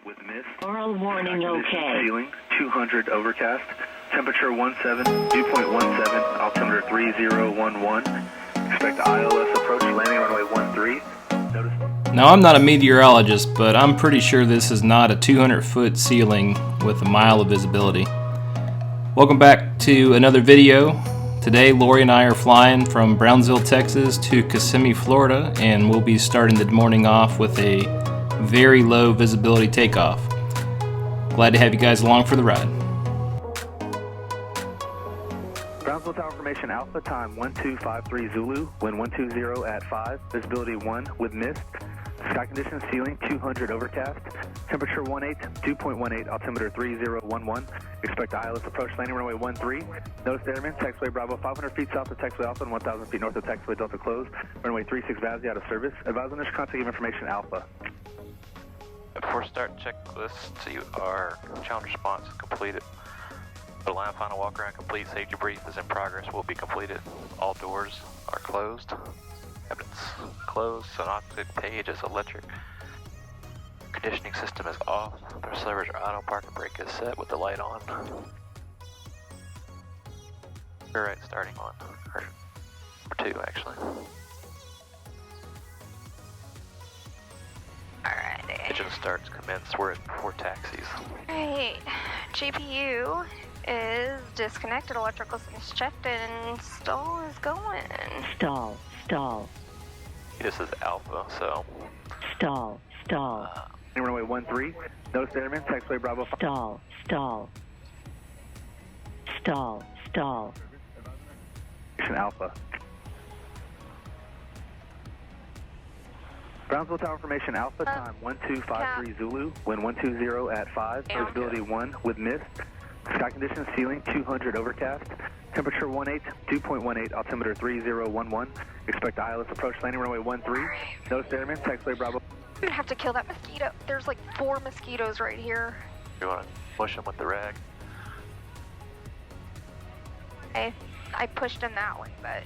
with mist. Oral warning okay. Ceiling 200 overcast. Temperature 17, dew point 17, altimeter 3011. Expect ILS approach, landing runway 13. Notice. Now, I'm not a meteorologist, but I'm pretty sure this is not a 200-foot ceiling with a mile of visibility. Welcome back to another video. Today, Lori and I are flying from Brownsville, Texas to Kissimmee, Florida, and we'll be starting the morning off with a very low visibility takeoff. Glad to have you guys along for the ride. Brownsville Tower Formation Alpha, time 1253 Zulu, wind 120 at 5, visibility 1 with mist. Sky conditions, ceiling 200 overcast, temperature 18, dew point 18, altimeter 3011. Expect ILS approach, landing runway 13. Notice airman, taxiway Bravo 500 feet south of taxiway Alpha and 1,000 feet north of taxiway Delta closed. Runway 36 Vazzy out of service. Advise on this contact information Alpha. Before start checklist, see our challenge response is completed. The line final walk around complete. Safety brief is in progress. Will be completed. All doors are closed. Cabinets closed. Synoptic page is electric. Conditioning system is off. The servers are auto. Parking brake is set with the light on. Alright, starting on. Or number 2 actually. Alrighty. Engine starts commence. We're at 4 taxis. Alright. GPU is disconnected. Electrical is checked and stall is going. Stall, stall, This is Alpha, so stall, stall, Runway 13. Notice airman, taxiway Bravo 5. stall, stall, stall, stall. Alpha. Brownsville Tower Formation Alpha, time 1253 Zulu, wind 120 at 5, visibility 1 with mist. Sky conditions, ceiling 200 overcast, temperature 18, dew point 18, altimeter 3011. Expect ILS approach, landing runway 13. Notice airman, taxiway Bravo. I'm gonna have to kill that mosquito. There's like 4 mosquitoes right here. you want to push them with the rag. I pushed them that way, but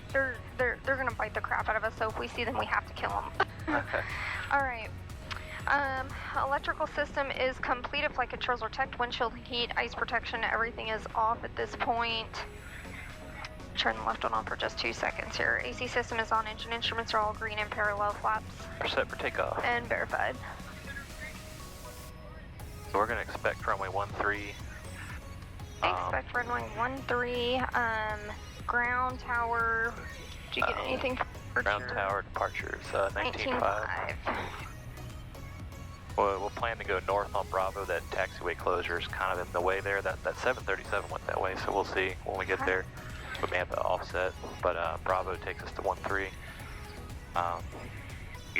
they're gonna bite the crap out of us. So if we see them, we have to kill them. Okay. All right. Electrical system is completed. Flight controls are checked. Windshield heat, ice protection, everything is off at this point. Turn the left one on for just 2 seconds here. AC system is on. Engine instruments are all green and parallel flaps. We're set for takeoff. And verified. So we're going to expect runway 13. Expect runway 13. Ground tower. Did you get anything? Ground tower departures 19.5. We'll plan to go north on Bravo. That taxiway closure is kind of in the way there. That 737 went that way, so we'll see when we get there. We may have to offset, but Bravo takes us to 13.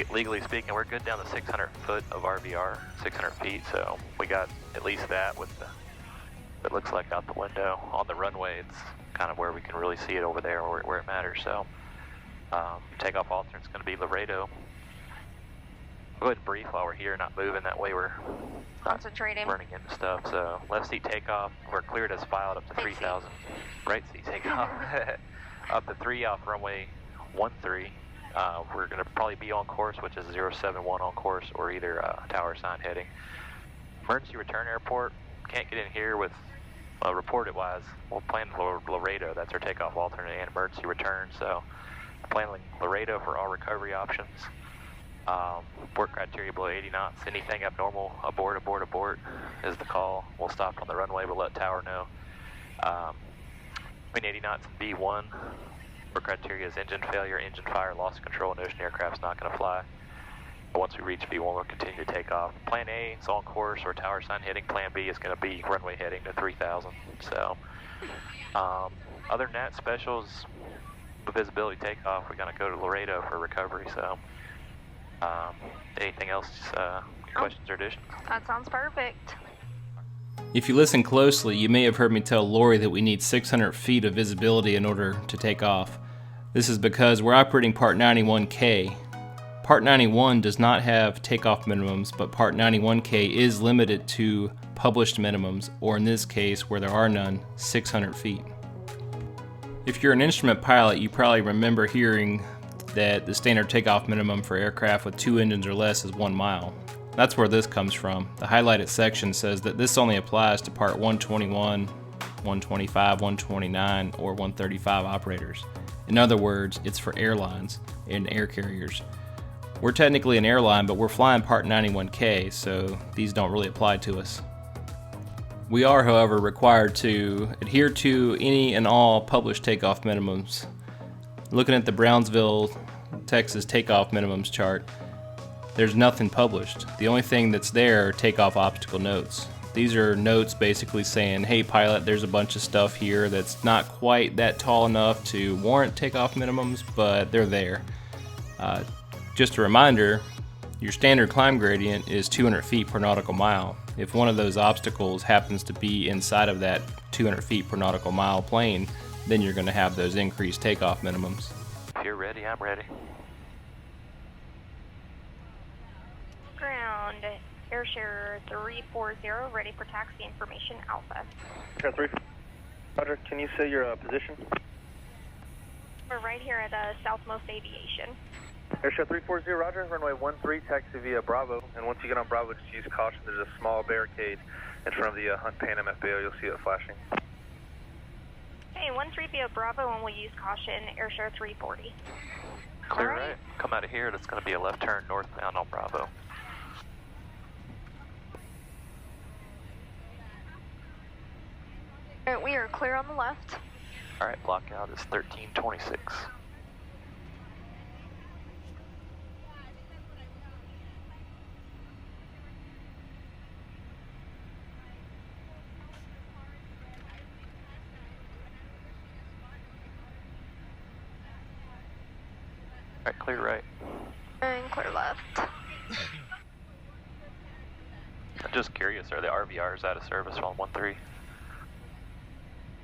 Legally speaking, we're good down to 600 foot of RVR, 600 feet, so we got at least that with the, it looks like out the window. On the runway, it's kind of where we can really see it over there where it matters, so takeoff alternate is going to be Laredo. We'll go ahead and brief while we're here, not moving, that way we're concentrating, running into stuff. So left seat takeoff, we're cleared as filed up to 3,000. Right seat takeoff, up to 3 off runway 13. We're going to probably be on course, which is 071 on course, or either tower sign heading. Emergency return airport, can't get in here with reported wise. We'll plan for Laredo, that's our takeoff alternate and emergency return. So planning Laredo for all recovery options. Port criteria below 80 knots. Anything abnormal, abort is the call. We'll stop on the runway. We'll let tower know. Between 80 knots and B1. Port criteria is engine failure, engine fire, loss of control, and ocean aircraft's not going to fly. But once we reach B1, we'll continue to take off. Plan A is on course or tower sign heading. Plan B is going to be runway heading to 3,000. So, other than that, specials, the visibility takeoff, we're going to go to Laredo for recovery. So. Anything else, questions or additions? That sounds perfect. If you listen closely, you may have heard me tell Lori that we need 600 feet of visibility in order to take off. This is because we're operating Part 91K. Part 91 does not have takeoff minimums, but Part 91K is limited to published minimums, or in this case, where there are none, 600 feet. If you're an instrument pilot, you probably remember hearing that the standard takeoff minimum for aircraft with 2 engines or less is 1 mile. That's where this comes from. The highlighted section says that this only applies to Part 121, 125, 129, or 135 operators. In other words, it's for airlines and air carriers. We're technically an airline, but we're flying Part 91K, so these don't really apply to us. We are, however, required to adhere to any and all published takeoff minimums. Looking at the Brownsville, Texas takeoff minimums chart, there's nothing published. The only thing that's there are takeoff obstacle notes. These are notes basically saying, hey pilot, there's a bunch of stuff here that's not quite that tall enough to warrant takeoff minimums, but they're there. Just a reminder, your standard climb gradient is 200 feet per nautical mile. If one of those obstacles happens to be inside of that 200 feet per nautical mile plane, then you're going to have those increased takeoff minimums. If you're ready, I'm ready. Ground, Airshare 340, ready for taxi information Alpha. Air 3, Roger, can you say your position? We're right here at Southmost Aviation. Airshare 340, Roger, runway 13, taxi via Bravo, and once you get on Bravo, just use caution. There's a small barricade in front of the Hunt Pan MFBO, you'll see it flashing. Hey, 13 via Bravo, and we'll use caution, Airshare 340. Clear All right. Come out of here, that's going to be a left turn northbound on Bravo. Alright, we are clear on the left. Alright, block out is 1326. Alright, clear right. And clear left. I'm just curious, are the RVRs out of service on 13?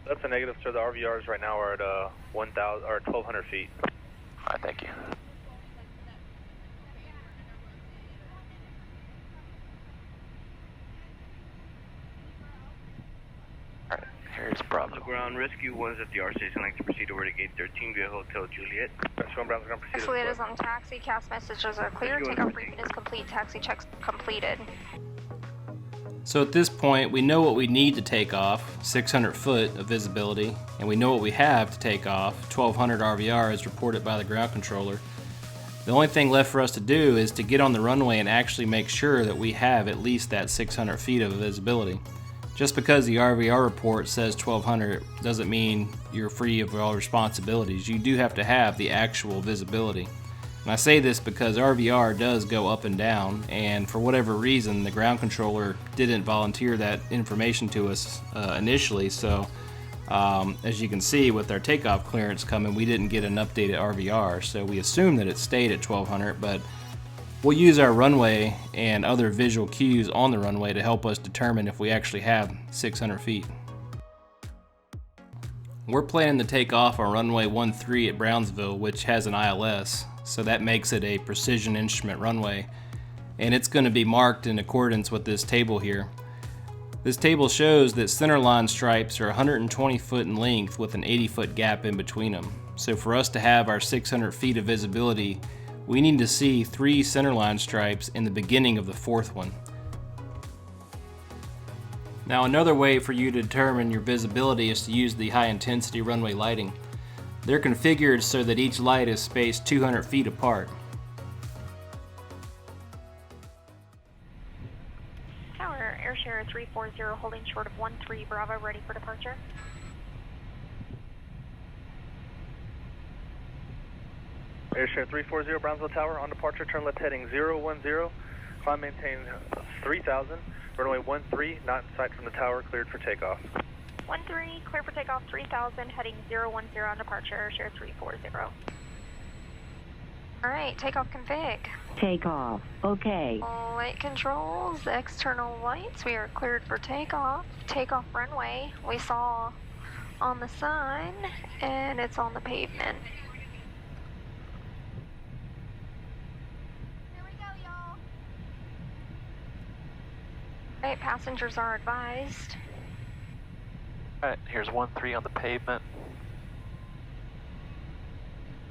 That's a negative, sir. The RVRs right now are at 1,200 feet. Alright, thank you. Alright, here's Bravo. Ground rescue one's at the R station. Like to proceed over to gate 13 via Hotel Juliet. Bravo's going to proceed. Juliet is on taxi, cast messages are clear, takeoff briefing is complete, taxi checks completed. So at this point, we know what we need to take off, 600 foot of visibility, and we know what we have to take off, 1,200 RVR as reported by the ground controller. The only thing left for us to do is to get on the runway and actually make sure that we have at least that 600 feet of visibility. Just because the RVR report says 1,200 doesn't mean you're free of all responsibilities. You do have to have the actual visibility. And I say this because RVR does go up and down, and for whatever reason the ground controller didn't volunteer that information to us initially, so as you can see with our takeoff clearance coming, we didn't get an updated RVR, so we assume that it stayed at 1,200, but we'll use our runway and other visual cues on the runway to help us determine if we actually have 600 feet. We're planning to take off on runway 13 at Brownsville, which has an ILS, so that makes it a precision instrument runway, and it's going to be marked in accordance with this table here. This table shows that centerline stripes are 120 foot in length with an 80 foot gap in between them. So for us to have our 600 feet of visibility, we need to see 3 centerline stripes in the beginning of the 4th one. Now another way for you to determine your visibility is to use the high intensity runway lighting. They're configured so that each light is spaced 200 feet apart. Tower, Airshare 340 holding short of 13 Bravo, ready for departure. Airshare 340, Brownsville Tower, on departure, turn left heading 010, climb maintain 3,000, runway 13, not in sight from the tower, cleared for takeoff. 13, clear for takeoff 3000, heading 010 on departure, Airshare 340. Alright, takeoff config. Takeoff. Okay. Light controls, external lights, we are cleared for takeoff. Takeoff runway, we saw on the sign, and it's on the pavement. Alright, passengers are advised. Alright, here's 13 on the pavement.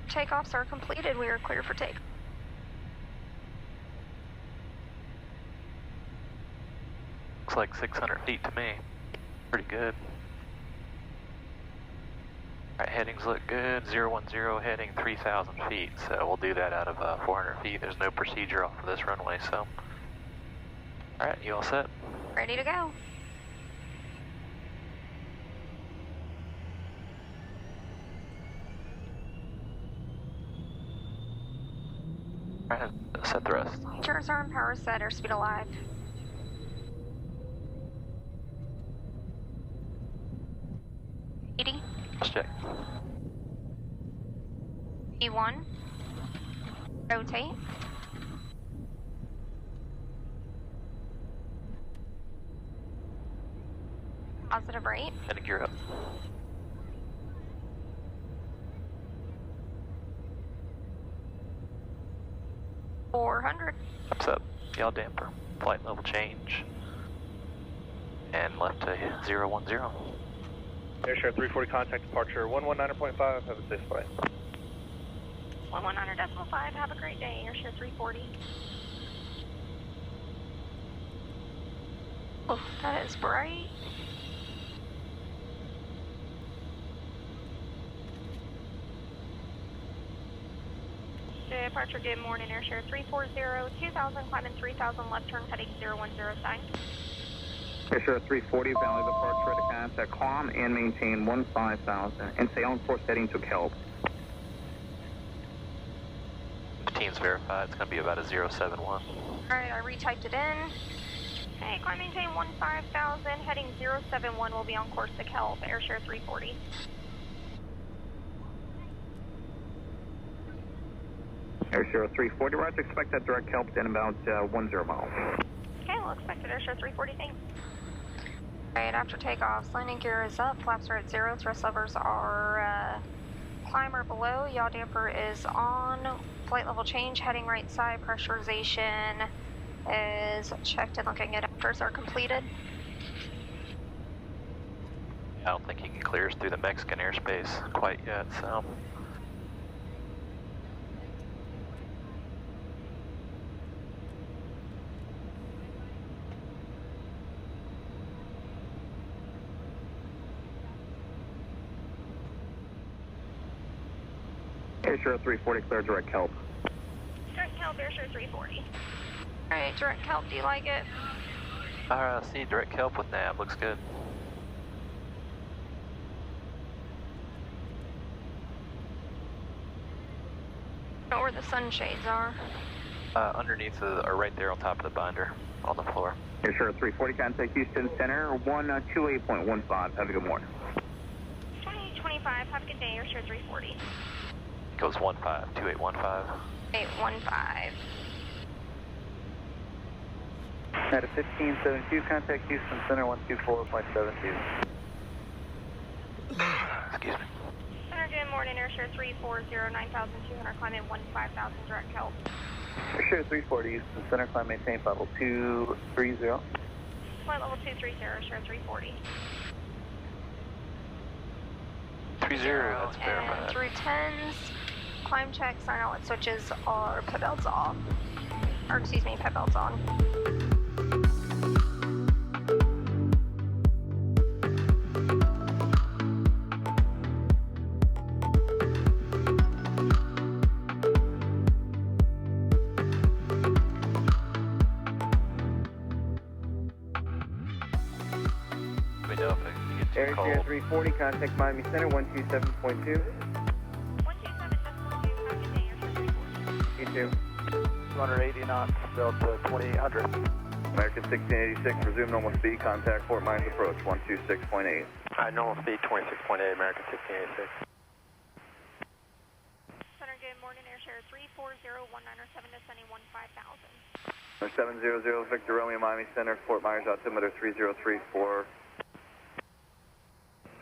Takeoffs are completed. We are clear for take. Looks like 600 feet to me. Pretty good. Alright, headings look good. 010 heading 3,000 feet. So we'll do that out of 400 feet. There's no procedure off of this runway, so. Alright, you all set? Ready to go. Alright, set thrust. Chairs are on power set, airspeed alive. Let's check. E1. Rotate. Positive rate. And gear up. $400. Ups up. Yaw damper. Flight level change. And left to 010. Airshare 340 contact departure 119.5. Have a safe flight. 119.5. Have a great day. Airshare 340. Oh, that is bright. Departure, good morning. Airshare 340, 2000, climbing 3000, left turn, heading 010 sign. Airshare 340, Valley departure to contact climb and maintain 15,000 and stay on course heading to Kelp. The team's verified. It's going to be about a 071. Alright, I retyped it in. Okay, climb maintain 15,000, heading 071 will be on course to Kelp, Airshare 340. Airshare 340, right, expect that direct Kelp in about 10 miles. Okay, we'll expect it, Airshare 340, thanks. Alright, after takeoff, landing gear is up, flaps are at 0, thrust levers are climber below, yaw damper is on, flight level change, heading right side, pressurization is checked and looking at afters are completed. I don't think he can clear us through the Mexican airspace quite yet, so. Airshare 340, clear direct Kelp. Direct Kelp, Airshare 340. Alright, direct Kelp, do you like it? See, direct kelp with nav, looks good. Know where the sunshades are. Underneath or right there on top of the binder, on the floor. Airshare 340, contact Houston Center 128.15. Have a good morning. 2025, have a good day, Airshare 340. Goes 15, 2815. 815. At a 1572, contact Houston Center 124.72. Excuse me. Center, good morning, Airshare 340, 9,200, climb in 15,000, direct Kelp. Airshare 340, Houston Center, climb maintain level 230. Flight level 230, Airshare 340. 30, that's And verified. through 10s, climb check, sign outlet switches are pit belts off. Or excuse me, pit belts on. Let me know if it gets too Airshare cold. 340, contact Miami Center 127.2. 127.2, have a good day, Airshare 340. You too. 280 knots, Delta 2800. American 1686, resume normal speed, contact Fort Myers approach 126.8. Normal speed 26.8, American 1686. Center, good morning, Airshare 340, 197, descending 15,000. 700 Victor Romeo, Miami Center, Fort Myers, altimeter 3034.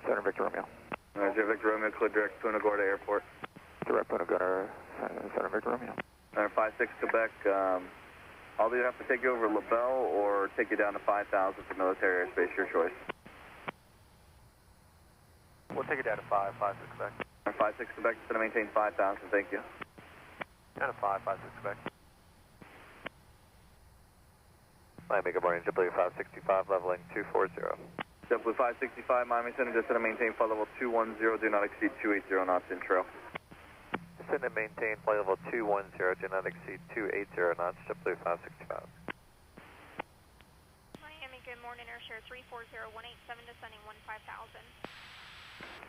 Center Victor Romeo. Victor Romeo, clear direct Punta Gorda Airport. Direct Punta Gorda, Center Victor Romeo. 56 Quebec, I'll either have to take you over LaBelle or take you down to 5,000 for military airspace, your choice. We'll take it down to 56 Quebec. 56 Quebec, it's going to maintain 5,000, thank you. Down to 56 Quebec. Miami, good morning. JetBlue 565, leveling 240. JetBlue 565, Miami Center, descend and maintain flight level 210, do not exceed 280 knots in trail. Descend and maintain flight level 210, do not exceed 280 knots. JetBlue 565. Miami, good morning. Airshare 340-187, descending 15,000.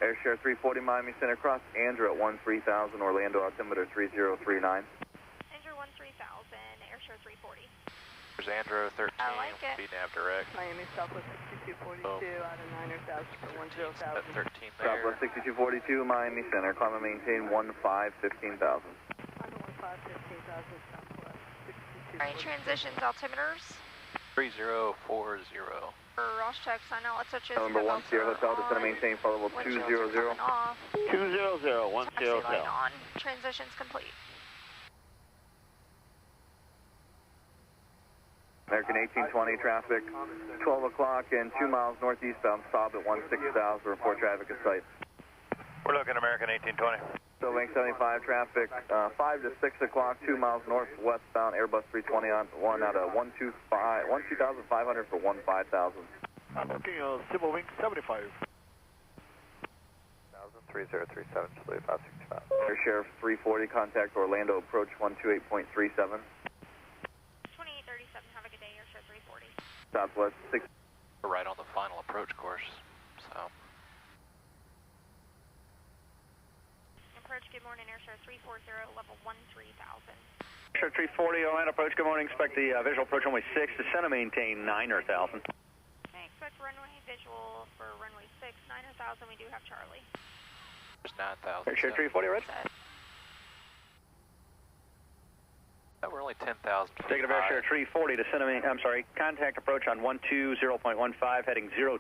Airshare 340, Miami Center, cross Andrew at 13,000, Orlando altimeter 3039. Andrew 13,000, Airshare 340. There's Andrew 13, I like it. VNAV direct. Miami Southwest 6242 out of 90,000 for 10,000. At 13 there. Southwest 6242, Miami Center, climb and maintain 15,000. On to 15,000 Southwest 6242. Alright, transitions, altimeters. 3040. For Ross checks, I know let's switch it. Number 1 Sierra Hotel, descend and maintain flight level 200. 200, 200, 1 Taxi light on. Transitions complete. American 1820 traffic, 12 o'clock and 2 miles northeastbound, stop at 16,000, report traffic at site. We're looking American 1820. So Wing 75 traffic, 5 to 6 o'clock, 2 miles northwestbound, Airbus 320 on 1 out of 12,500 for 15,000. I'm looking Civil Wing 75. 3037, JetBlue 565. Air Sheriff 340, contact Orlando approach 128.37. 2837, have a good day, Airshare 340. Southwest 6. We're right on the final approach course, so. Approach, good morning, Airshare 340, level 13,000. Airshare 340, Orlando approach, good morning. Expect the visual approach runway 6, descend and maintain 9,000. Okay, expect runway visual for runway 6, 9,000, we do have Charlie. There's 9,000. Airshare 340, red. Set. We're only 10,000. Taking of Airshare 340, descend and contact approach on 120.15, heading 020,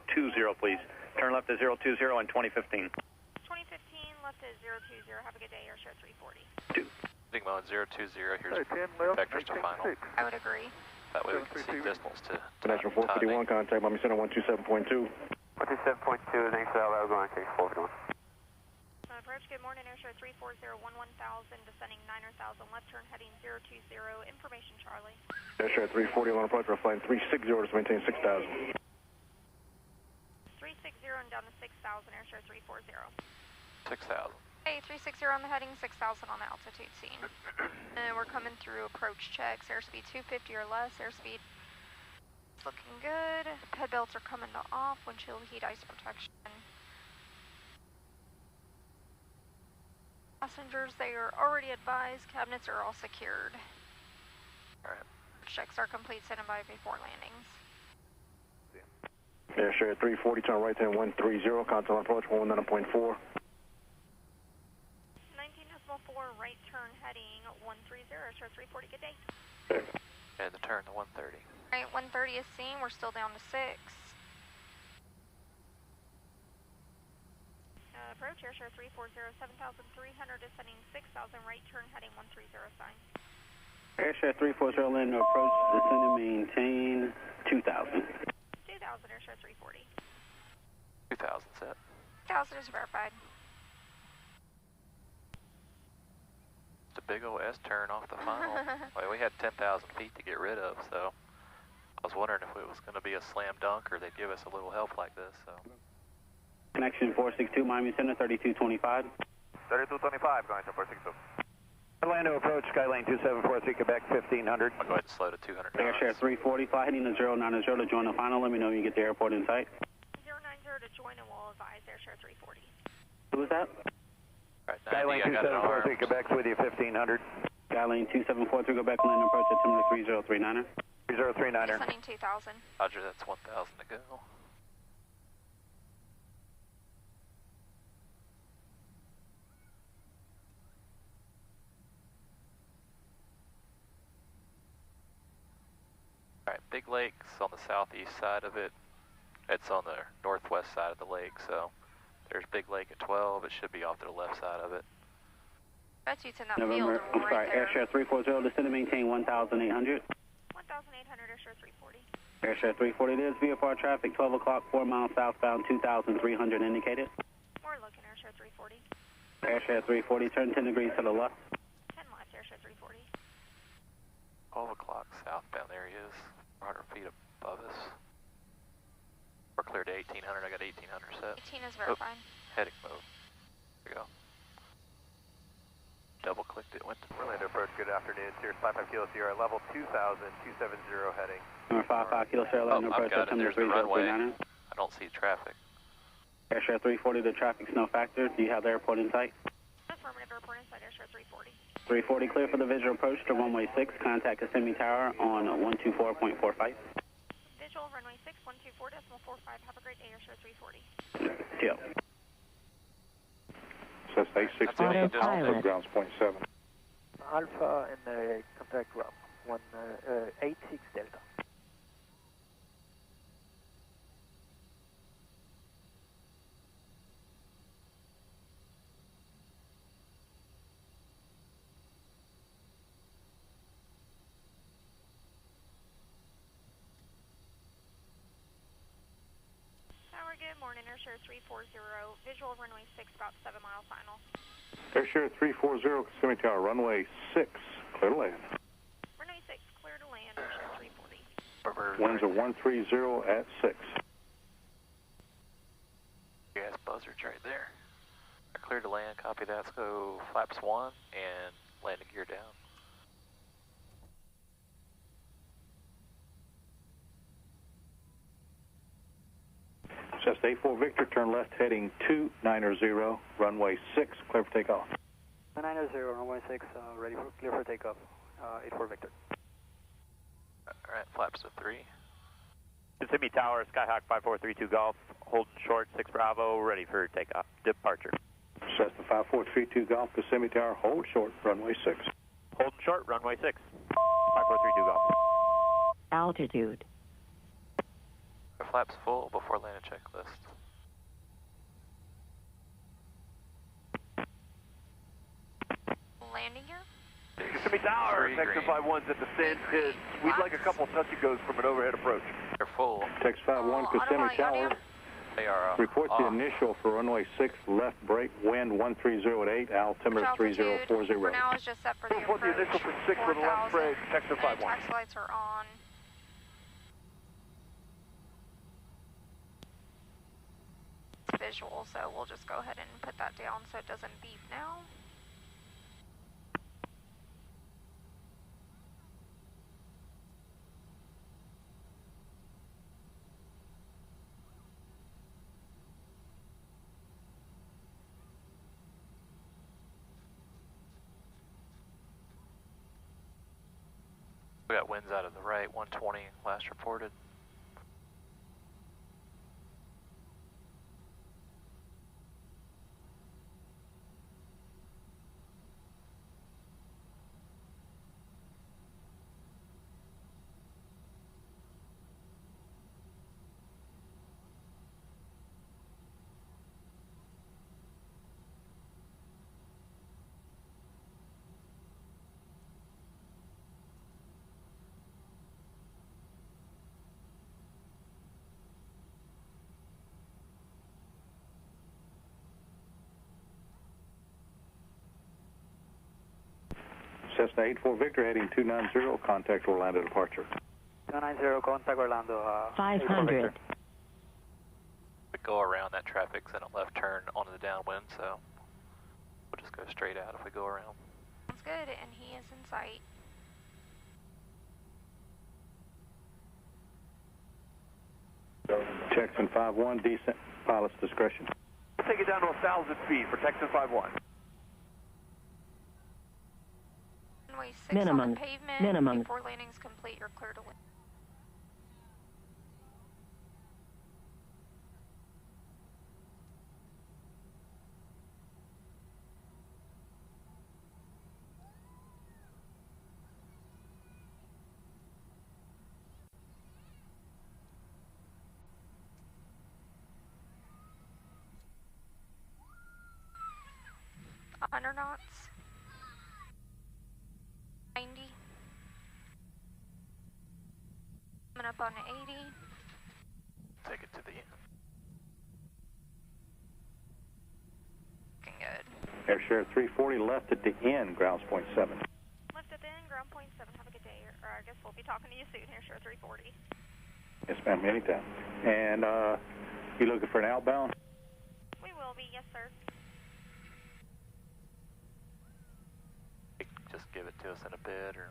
please. Turn left to 020 on 2015. 2015, left is 020, have a good day, Airshare 340. Sigma 020, here's 10 left, vectors to final. I would agree. That way we can see decimals to National 451, contact Miami Center 127.2. 127.2, thanks for that, going to 451. Approach, good morning, Airshare 340, 11,000, descending 9,000, left turn heading 020, information Charlie. Airshare 340 on approach, we're flying 360 to maintain 6,000. 360 and down to 6,000, Airshare 340. 6,000. Hey, 360 on the heading, 6,000 on the altitude scene. And we're coming through approach checks, airspeed 250 or less, airspeed is looking good. Head belts are coming to off, windshield heat, ice protection. Passengers, they are already advised, cabinets are all secured. Alright. Checks are complete, standing by before landings. Airshare 340, turn right to 130, contact approach 119.4. 19.4, right turn heading 130, Airshare 340, good day. And the turn to 130. Alright, 130 is seen, we're still down to 6. Approach, Airshare 340, 7,300, descending 6,000, right turn heading 130 sign. Airshare 340, Orlando approach, descend and maintain 2,000. 2,000, Airshare 340. 2,000 set. 2,000 is verified. It's a big old S turn off the final. Well, we had 10,000 feet to get rid of, so I was wondering if it was going to be a slam dunk or they'd give us a little help like this, so. Connection 462, Miami Center, 3225. 3225, going to 462. Orlando approach, Skyline 2743, Quebec 1500. I'll go ahead and slow to 200 knots. Airshare 340, fly heading to 090 to join the final. Let me know when you get the airport in sight. 090 to join and we'll advise Airshare 340. Who was that? Right, Skyline 2743, Quebec with you 1500. Skyline 2743, go back and land approach altimeter 3039er. 3039er. Descending 2,000. Roger, that's 1,000 to go. Alright, Big Lake's on the southeast side of it. It's on the northwest side of the lake, so there's Big Lake at 12. It should be off to the left side of it. Bet you it's in that November, field I'm right sorry, there. Airshare 340, descend and maintain 1,800. 1,800, Airshare 340. Airshare 340, there's VFR traffic, 12 o'clock, 4 miles southbound, 2,300 indicated. We're looking, Airshare 340. Airshare 340, turn 10 degrees to the left. 10 left, Airshare 340. 12 o'clock southbound, there he is. 400 feet above us. We're cleared to 1800. I got 1800 set. 18 is verified. Heading mode. There we go. Double clicked it, went to Orlando approach, good afternoon. Sirius 55 Kilo Sierra, level 2000, 270 heading. Number 55 Kilo Sierra, Orlando approach. I've got it. There's the runway. I don't see traffic. Airshare 340, the traffic's no factor. Do you have the airport in sight? Affirmative, airport inside, Airshare 340. 340 clear for the visual approach to runway 6. Contact Kissimmee Tower on 124.45. Visual, runway 6, 124.45. Have a great day, Airshare 340. Deal. Cessna 816, Alpha, grounds .7. Alpha and contact ground, 186 Delta. Good morning, Airshare 340. Visual, runway 6, about 7 mile final. Airshare 340, Kissimmee Tower, runway 6, clear to land. Runway 6, clear to land, Airshare 340. Winds are 130 at 6. Gas buzzard's right there. Clear to land, copy that. Let's go flaps 1 and landing gear down. Cessna 84 Victor, turn left heading 290, runway 6, clear for takeoff. 290, runway 6, ready for clear for takeoff, 84 Victor. Alright, flaps to 3. Kissimmee Tower, Skyhawk 5432 Golf, holding short 6 Bravo, ready for takeoff. Departure. Cessna 5432 Golf, Kissimmee Tower, hold short, runway 6. Holding short, runway 6. 5432 Golf. Altitude. Flaps full before landing checklist. Landing gear? Kissimmee Tower, Texas 51's at the send. We'd like a couple touch-and-goes from an overhead approach. They're full. Texas 51, Kissimmee Tower. They are Report the initial for runway 6, left brake, wind 130 at 8, altimeter 3040. For now, it's just set for the Report the initial for 6 with a left brake, Texas 51. Taxi lights are on. Visual, so we'll just go ahead and put that down so it doesn't beep now. We got winds out of the right, 120 last reported. Cessna 84 Victor, heading 290, contact Orlando departure. 290, contact Orlando. 500. We go around, that traffic's in a left turn onto the downwind, so we'll just go straight out if we go around. Sounds good, and he is in sight. Texan 51, descent, pilot's discretion. Take it down to 1,000 feet for Texan 51. Runway 6 Minimum. on the pavement. Minimum. Before landing's complete, you're clear to land. Under knots. 90. Coming up on 80. Take it to the end. Looking good. Airshare 340, left at the end, grounds .7. Left at the end, ground point 7. Have a good day. I guess we'll be talking to you soon here, sure, 340. Yes, ma'am, anytime. And you looking for an outbound? We will be, yes, sir. Just give it to us in a bit, or?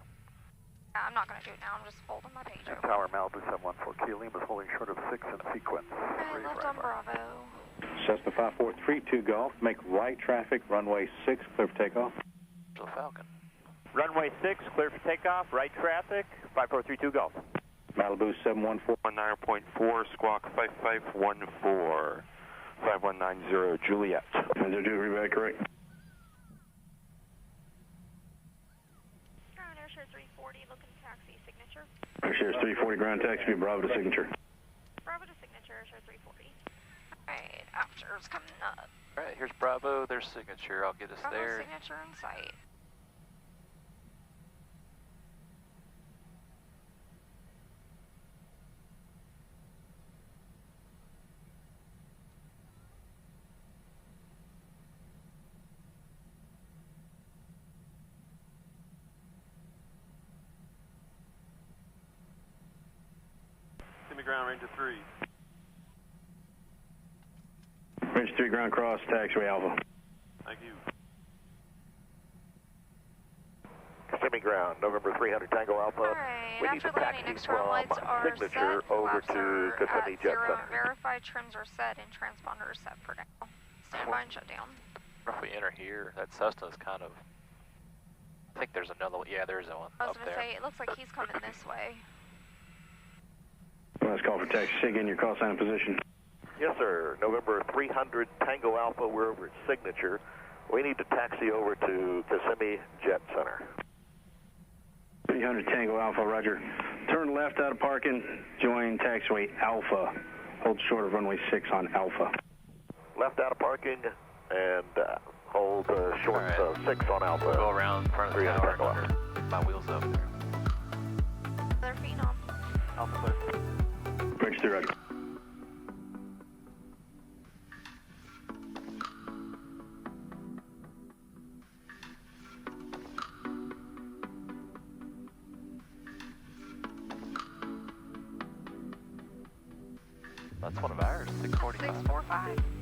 I'm not going to do it now. I'm just folding my page over. Tower Malibu 714 Kilo Lima is holding short of 6 in sequence. Okay, left on Bravo. Cessna 5432 Golf, make right traffic, runway 6, clear for takeoff. Falcon. Runway 6, clear for takeoff, right traffic, 5432 Golf. Malibu 714. 19.4, squawk 5514, 5190 Juliet. And they'll do reback correct. Ground Airshare 340, looking taxi signature. Airshare 340, ground taxi, Bravo to signature. Bravo to signature, Airshare 340. Alright, after's coming up. Alright, here's Bravo, their signature. I'll get us Bravo there. signature in sight. Ground Ranger 3. Ranger 3, ground cross, taxiway Alpha. Thank you. Kissimmee Ground, November 300 Tango Alpha. Alright, We need after to landing, taxi external lights from are Signature set, over flaps to are Kissimmee at Jet 0, Center. verified trims are set, and transponder is set for now. Stand by and shut down. If we enter here, that Cessna's kind of. I think there's another one. Yeah, there's one I was up going to there. say, it looks like he's coming this way. Let's call for taxi. Sig in your call sign position. Yes, sir. November 300 Tango Alpha. We're over at Signature. We need to taxi over to Kissimmee Jet Center. 300 Tango Alpha, roger. Turn left out of parking, join taxiway Alpha. Hold short of runway 6 on Alpha. Left out of parking and hold short Right. of 6 on Alpha. We'll go around in front of the tower and Tango under. My wheels up there. Their phenom. Alpha clear. Bridge 3, roger. That's one of ours, 645. 645.